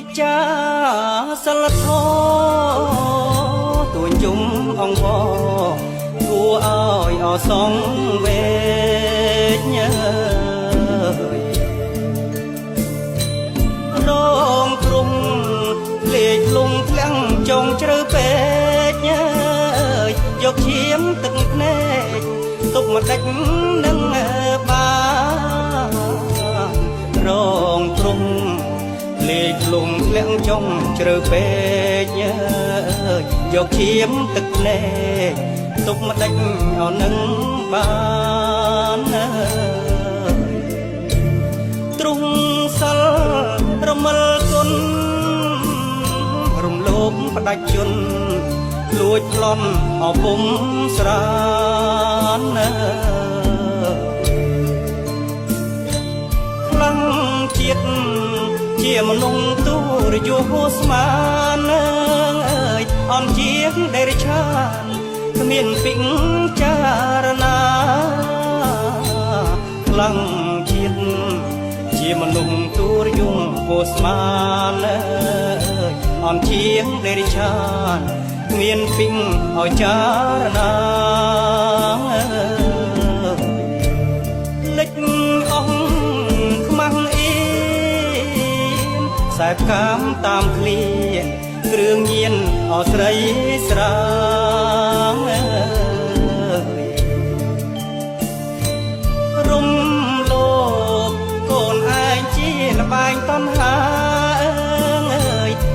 និច្ចាសិលធម៌ទួញជុំអង្គគួរឲ្យអសងវេញរងទ្រង់លេខលងធ្លាំងចងជ្រៅពេកយកឈាមទឹកភ្នែកទុកមកដាច់នឹងបានរងទ្រង់លេខលងធ្លាំងចងជ្រៅពេកយកឈាមទឹកភ្នែកទុកមកដាច់អស់នឹងបានទ្រង់សិលរមិលគុណរំលោភផ្ដាច់ជនលួចប្លន់អពុំស្រានខ្លាំងជាតិជាមនុស្សទូរយោស្មានអើយអន់ជាងដែលរិឆានគ្មានពិចារណាខ្លាំងជាតិជាមនុស្សទូរយោស្មានអើយអន់ជាងដែលរិឆានគ្មានពិងឲ្យចារណាលិចអស់ខ្មាំងអៀនខ្សែផ្កាមតាមឃ្លាគ្រឿងញៀនអស្រីស្រាងរំលោភកូនឯងជាលបែងតណ្ហា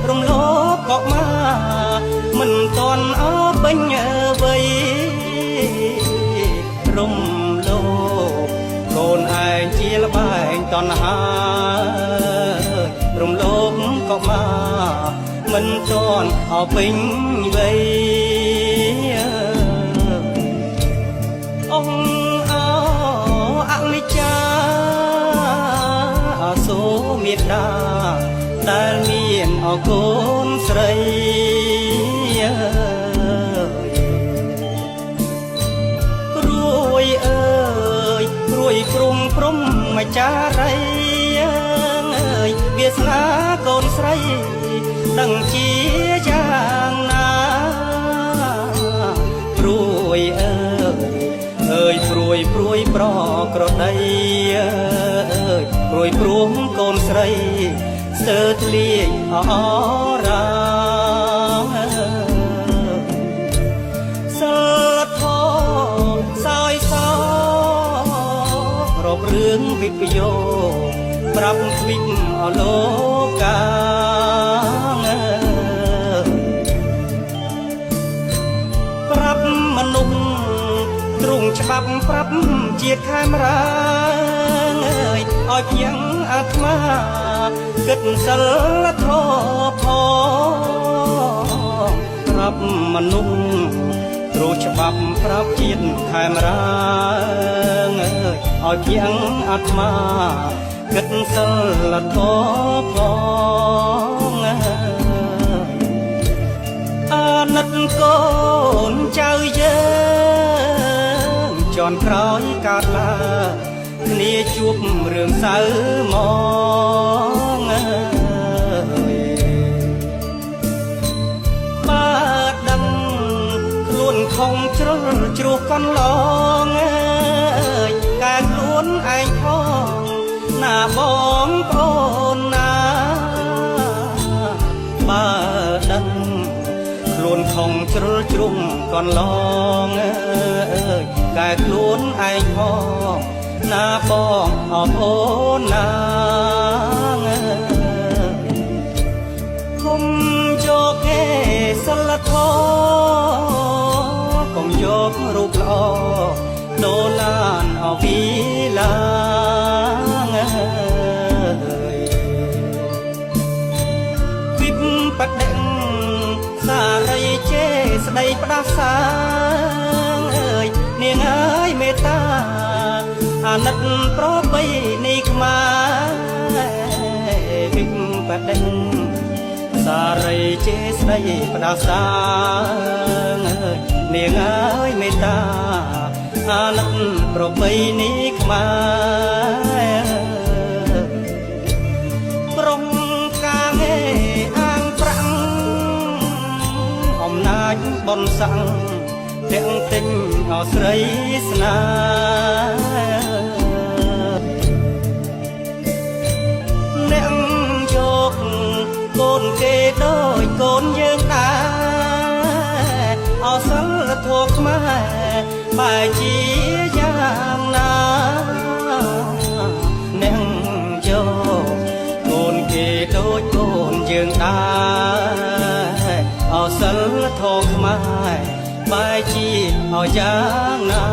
រំលោភក៏មកមិនតន់អើពេញអ្វីរំលោភកូនឯងជាលបែងតណ្ហារំលោភក៏មកមិនតន់អើពេញអ្វីអង្គអនិច្ចាអសូរមេត្តាដែលមានអកូនស្រីព្រួយអើយព្រួយព្រំព្រំមកចារីអើយវាសនាកូនស្រីដឹងជាយ៉ាងណាព្រួយអើយព្រួយព្រួយប្រក្រដីអើយព្រួយព្រំកូនស្រីស្ទើរធ្លាយអរាសិលធម៌សោយសោរករឿងវិបយោប្រាប់ទ្វីបអលោកកាប្រាប់មនុស្សទ្រង់ច្បាប់ប្រាប់ជាតិខេមរាឲ្យភៀងអាត្មាគិតសិលធម៌ផងប្រាប់មនុស្សទ្រង់ច្បាប់ប្រាប់ជាតិខេមរាឲ្យភៀងអាត្មាគិតសិលធម៌ផងអាណិតកូនចៅយើងជន់ក្រោយកើតឡើងគ្នាជួបរឿងសៅមកបើដឹងខ្លួនខំជ្រុលជ្រោះកន្លងកែខ្លួនឯងផងណាបងប្អូនណាបើដឹងខ្លួនខំជ្រុលជ្រុំកន្លងកែខ្លួនឯងផងណាបងអរអូនណាគុំយកគេសិលធម៌គុំយករូបល្អដូឡានអវីឡាវិបបដិងសារីជេស្ដីផ្ដាសានាងអើយមេត្តាអាណិតប្របីនៃខ្មែរវិបដិងសារីជេស្ដីផ្ដាសានាងអើយមេត្តាអាណិតប្របីនៃខ្មែរប្រុងកាង បនសាំងទាំងទិញអស្រីស្នាអ្នកយកកូនគេដូចកូនយើងដែរអសិលធម៌ខ្មែរបែរជាយ៉ាងណាអ្នកយកកូនគេដូចកូនយើងដែរអសិលធម៌ខ្មែរបែរជាយ៉ាងណា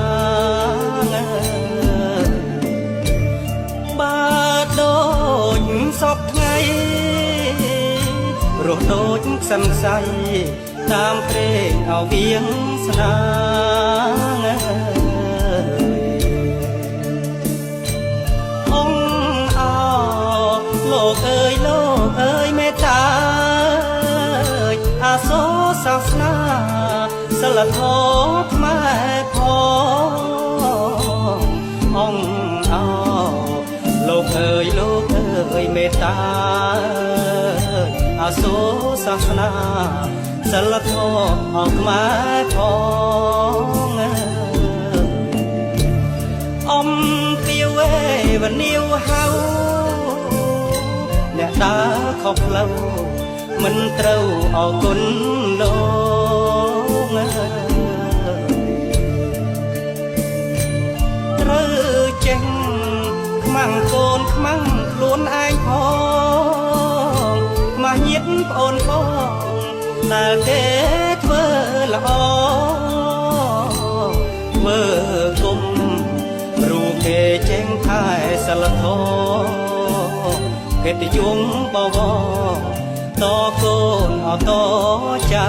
បើដូចសពថ្ងៃរស់ដូចខ្សិនខ្សៃតាមព្រេងអវៀងស្នាអង្គអោលោកអើយលោកអើយមេត្តាអាសូរសាសនាសិលធម៌ខ្មែរផងអង្គអោលោកអើយលោកអើយមេត្តាអាសូរសាសនាសិលធម៌ខ្មែរផងអំពីវេវនាវហៅអ្នកដើរខុសផ្លូវមិនត្រូវអរគុណលោកត្រូវចេះខ្មាំងកូនខ្មាំងខ្លួនឯងផងមកញាតិប្អូនផងដែលគេធ្វើល្អធ្វើគុំរូគេចេញថែសិលធម៌កិត្តិយសបវរតកូនអតចៅ